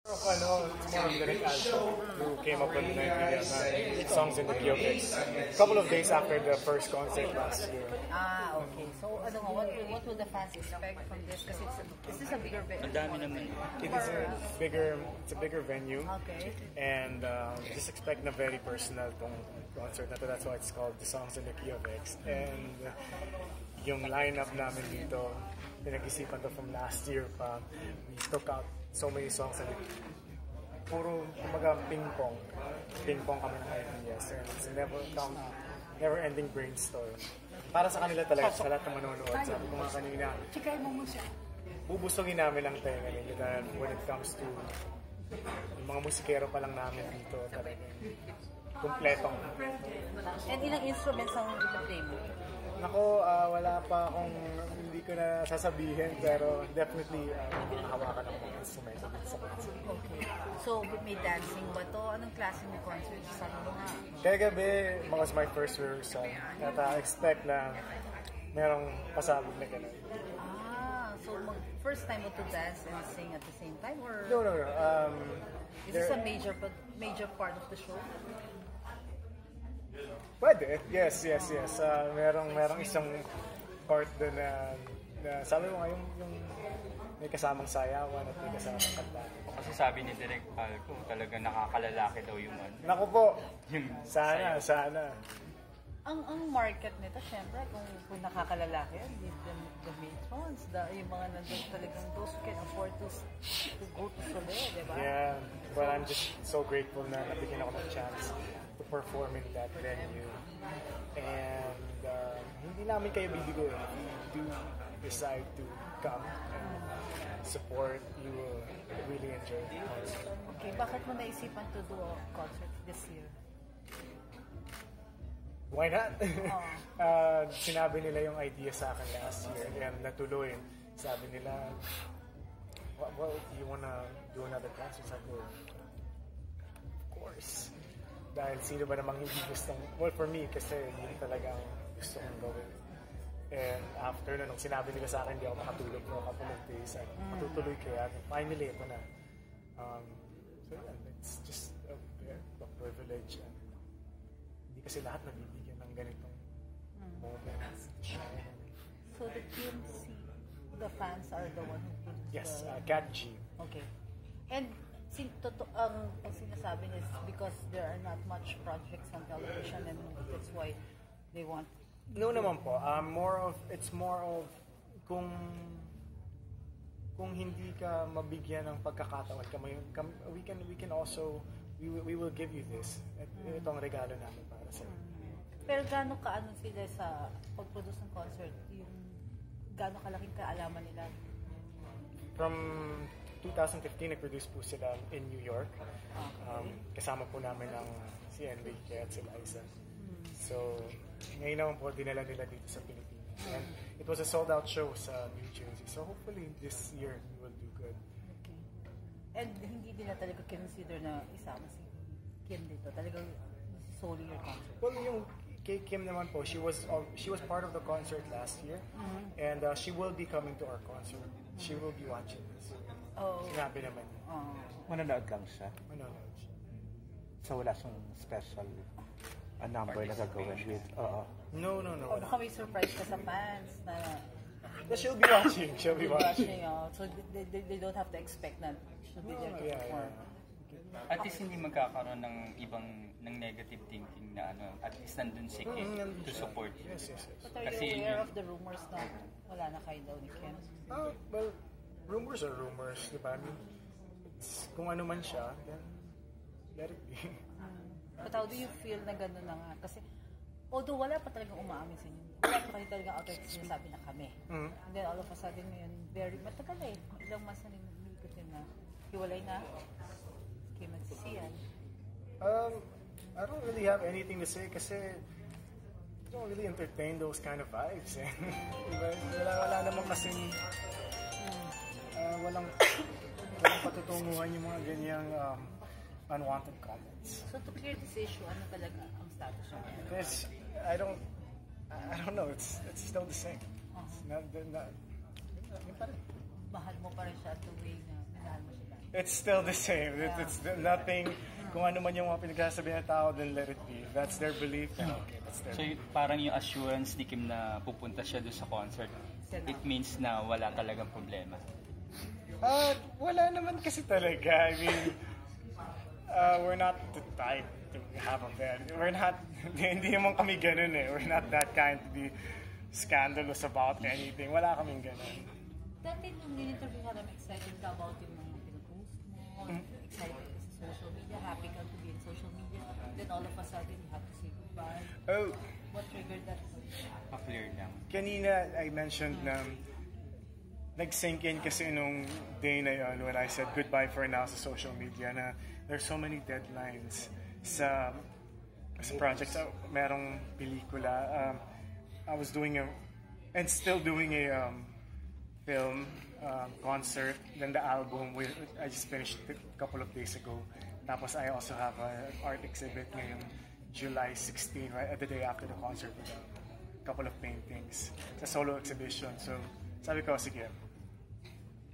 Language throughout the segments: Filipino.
It's more of Derek Alto who came up with the idea of songs in the Kyokex a couple of days after the first concert last year. Okay. So, what will the fans expect from this? Because is this a bigger venue? It's a bigger venue. Okay. And just expect na very personal tong concert na to. That's why it's called The Songs in the Kyokex. And yung lineup namin dito, pinag-isipan to from last year pa. We took out so many songs and puro kumaga ping-pong kami ng ideas and it's never-ending brainstorm. Para sa kanila talaga, sa lahat ng manonood. Sabi ko nga kanina, bubusugin namin ang tenga ninyo dahil when it comes to yung mga musikero pa lang namin dito, talagang kumpletong. And ilang instruments ang ito-play mo? Nako, wala pa akong hindi ko na sasabihin pero definitely nakahawakan ng mga instrumento dito sa concert. Okay. So, may dancing ba to? Anong klase ng concert? Sabi mo nga. Kaya gabi, was my first rehearsal. At expect na merong pasabog na gano'n. So first time mo to dance and sing at the same time? Or No. Is this a major part of the show? Pwede. Yes. Merong isang part doon na sabi mo nga yung may kasamang sayawan at may kasamang kanta. Kasi sabi ni Direk Palco, talaga nakakalaki daw yung ano. Naku po, sana. Ang market nito, syempre, kung nakakalaki yan, the matrons, yung mga nandun talagang those who can afford to go to Soleil, di ba? Yeah, well, I'm just so grateful na nabigyan ako ng chance to perform in that venue. And hindi namin kayo bibigo. If you do decide to come and support, you will really enjoy the concert. Okay, bakit mo naisipan to do a concert this year? Why not? Sinabi nila yung idea sa akin last year and natuloy. Sabi nila, well, do you wanna do another concert? Sabi ko, of course. Dahil sino ba namang hindi gustong, well, for me, kasi yun talagang gusto kong gawin. And after nung sinabi nila sa akin, hindi ako makatulog for a couple of days. At matutuloy kaya. Finally, ito na. So yeah, it's just a privilege. And hindi kasi lahat nabibigyan ng ganitong moments. So the TMC, the fans are the one who gives Yes, Cat G. Okay. And ang sinasabi is because there are not much projects on television and that's why they want. No naman po. It's more of kung hindi ka mabigyan ng pagkakataon, we can also we will give you this. Itong regalo namin para sa iyo. Pero gaano kaano sila sa pag-produce ng concert? Yung gaano kalaking kaalaman nila? From 2015, nag-produce po sila in New York. Kasama po namin ang si Enrique at si Liza. So, ngayon naman po dinala nila dito sa Pilipinas. And it was a sold-out show sa New Jersey. So, hopefully this year we will do good. Okay. And hindi din na talaga consider na isama si Kim dito. Talagang solely your concert. Well, yung kay Kim naman po, she was part of the concert last year. And she will be coming to our concert. She will be watching this. Sinabi naman niya. Manonood lang siya. Manonood siya. So wala siyang special number na gagawin with... No. Baka may surprise ka sa fans na... She'll be watching. So they don't have to expect na she'll be there to perform. At least hindi magkakaroon ng negative thinking na at least nandun si Kim to support you. Yes. But are you aware of the rumors na wala na kayo daw ni Kim? Well, rumors are rumors, di ba? I mean, kung ano man siya, then let it be. But how do you feel na gano'n na nga? Kasi, although wala pa talagang umaamin sa inyo, wala pa kayo talagang outright sinasabi na kami. And then all of a sudden ngayon, very matagal ilang months na nilikutin yun na hiwalay na Kim at Sian. I don't really have anything to say kasi I don't really entertain those kind of vibes. Diba? Wala naman kasing walang patutunguhan yung mga ganyang unwanted comments. So to clear this issue, ano talaga ang status niya? Because I don't know, it's still the same. It's not, yun pa rin. Mahal mo pa rin siya the way na minahal mo sila? It's still the same. It's nothing. Kung ano man yung mga pinagsasabihan ng tao, then let it be. If that's their belief, then okay, that's their So parang yung assurance ni Kim na pupunta siya doon sa concert, it means na wala talagang problema. Wala naman kasi talaga. I mean, we're not the type to have a bed. We're not, hindi naman kami ganun eh. We're not that kind to be scandalous about anything. Wala kaming ganun. Dati nung in-interview ka namin, excited ka about yung mga pinapost mo, excited ka sa social media, happy ka to be in social media, then all of a sudden you have to say goodbye. Oh, What triggered that? Pa-clear lang. kanina I mentioned na nag-sink in kasi nung day na yon when I said goodbye for now sa social media na there's so many deadlines sa projects. Merong pelikula. I was doing and still doing a film, concert, then the album I just finished a couple of days ago. Tapos I also have an art exhibit ngayong July 16, right at the day after the concert with a couple of paintings. It's a solo exhibition. So sabi ko, sige,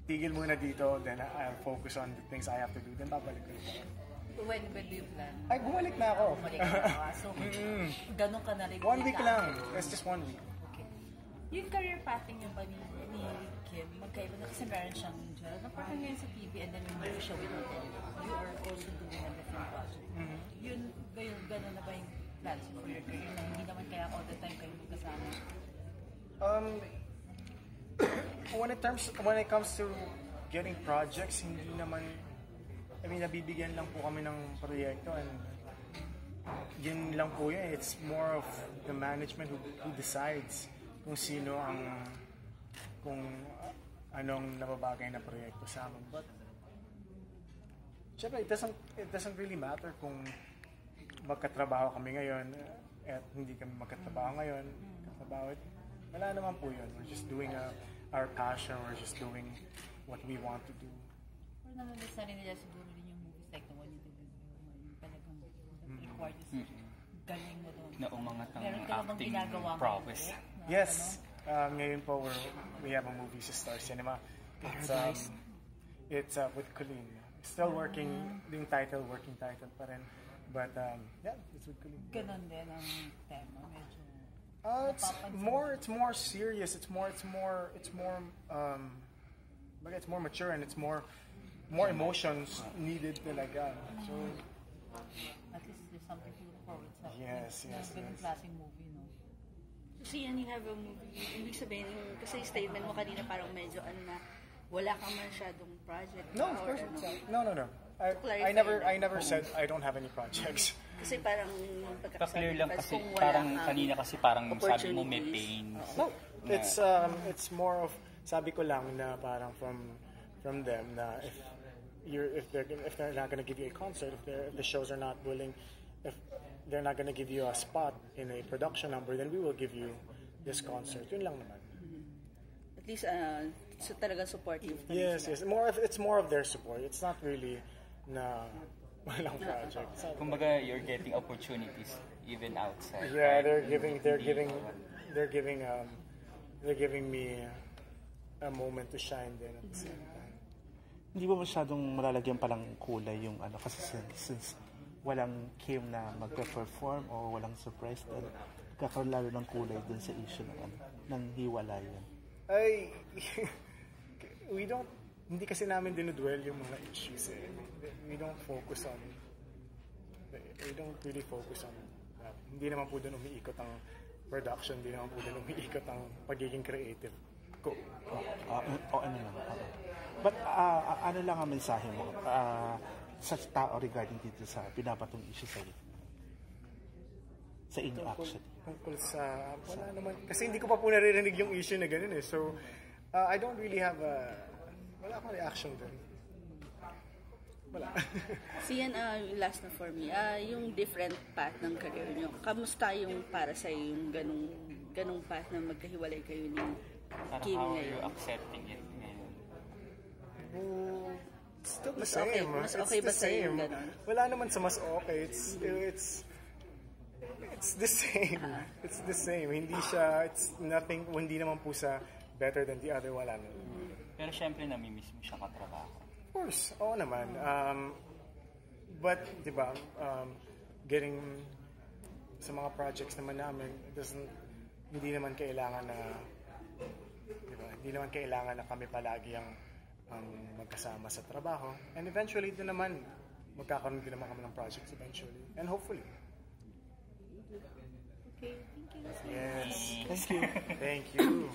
tigil muna dito, then I'll focus on the things I have to do, then babalik ko. When do you plan? Ay, bumalik na ako. Bumalik ka na. So, ganun ka na rin. 1 week lang. It's just 1 week. Okay. Yung career pathing yung ba ni Kim, magkaiba na kasi meron siyang job. Naparang ngayon sa TV and then yung movie show with hotel. You are also doing a different project. Yun, ganun na ba yung plans for your career na hindi naman kaya all the time kayo magkasama? When it comes to getting projects, hindi naman, I mean, nabibigyan lang po kami ng proyekto and yun lang po yun. It's more of the management who decides kung sino kung anong nababagay na proyekto sa amin. But, syempre, it doesn't really matter kung magkatrabaho kami ngayon at hindi kami magkatrabaho ngayon. Wala naman po yun. We're just doing our passion. We're just doing what we want to do. Or namimiss na rin nila siguro din yung movies like the one you did with yung talagang required is galing mo doon. Na umangat ang Meron ka bang acting ginagawa prowess. Yes. Ngayon po we have a movie sa Star Cinema. It's with Colleen. Still working, yung working title pa rin. But yeah, it's with Colleen. Ganon din ang tema, medyo. It's more serious. It's more mature and it's more emotions needed talaga. So At least there's something to look forward sa. Yes. Ganong klaseng movie, no? So yan, you have a movie. Ibig sabihin, kasi statement mo kanina parang medyo wala kang masyadong project. no, of course Ano. no. I never said I don't have any projects. Kasi parang Pa-clear lang kasi kung wala parang kang kanina kasi parang sabi mo may pain. No, it's more of sabi ko lang na parang from them na if they're not gonna give you a concert, if the shows are not willing, if they're not gonna give you a spot in a production number, then we will give you this concert. Yun lang naman. at least so talagang supportive. Yes. It's more of their support. It's not really na walang project. Kumbaga, you're getting opportunities even outside. Yeah, they're giving me a moment to shine then at the same time. Hindi ba masyadong malalagyan palang kulay yung kasi since walang Kim na magpe-perform o walang surprise dahil kakaroon lalo ng kulay dun sa issue ng hiwalayan. Ay, hindi kasi namin dinudwell yung mga issues eh. We don't really focus on that. Hindi naman po doon umiikot ang production, hindi naman po doon umiikot ang pagiging creative ko. Ano lang. But ano lang ang mensahe mo sa tao regarding dito sa pinapatong issue sa inyo actually? Tungkol sa, wala naman. Kasi hindi ko pa po naririnig yung issue na ganun eh. So, I don't really have wala akong reaction doon. Wala. So yan, last na for me. Yung different path ng career nyo. Kamusta yung para sa yung ganung path na magkahiwalay kayo ni Kim How are ngayon? you accepting it ngayon? Still the Mas same. okay- mas okay It's ba the sa'yo same. yung ganun? Wala naman sa mas okay. It's the same. It's the same. Hindi siya, it's nothing, hindi naman po sa better than the other. Wala naman. Pero syempre, namimiss mo siya katrabaho. Of course, oo naman. But, di ba, getting sa mga projects naman namin, hindi naman kailangan na, di ba, hindi naman kailangan na kami palagi ang magkasama sa trabaho. And eventually din naman, magkakaroon din naman kami ng projects eventually. And hopefully. Okay, thank you. Yes. Thank you. Thank you.